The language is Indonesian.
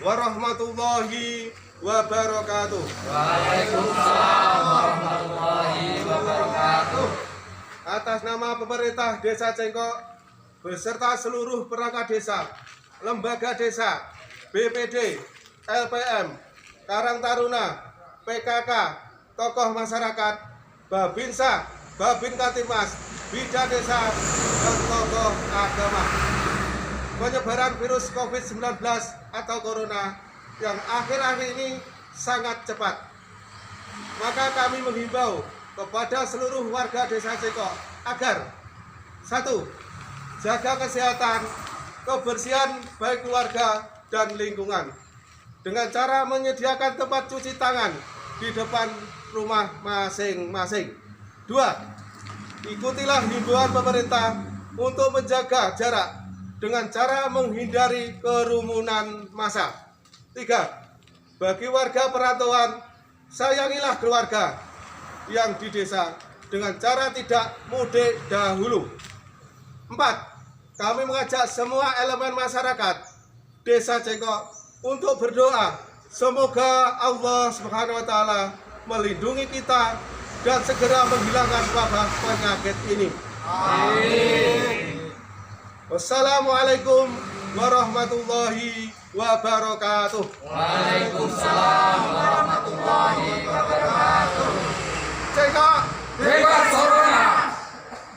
warahmatullahi wabarakatuh. Waalaikumsalam warahmatullahi wabarakatuh. Atas nama pemerintah Desa Cengkok beserta seluruh perangkat desa, lembaga desa, BPD, LPM, Karang Taruna, PKK, tokoh masyarakat, Babinsa, Babin Katimas, Bidan Desa, dan tokoh agama. Penyebaran virus COVID-19 atau Corona yang akhir-akhir ini sangat cepat. Maka kami menghimbau kepada seluruh warga Desa Cengkok agar 1. Jaga kesehatan, kebersihan baik keluarga dan lingkungan dengan cara menyediakan tempat cuci tangan di depan rumah masing-masing. 2. Ikutilah himbauan pemerintah untuk menjaga jarak dengan cara menghindari kerumunan massa. 3. Bagi warga perantauan, sayangilah keluarga yang di desa dengan cara tidak mudik dahulu. 4. Kami mengajak semua elemen masyarakat Desa Cengkok untuk berdoa semoga Allah Subhanahu wa taala melindungi kita dan segera menghilangkan wabah penyakit ini. Amin. Wassalamualaikum warahmatullahi wabarakatuh. Waalaikumsalam warahmatullahi wabarakatuh. Cengkok Bebas corona.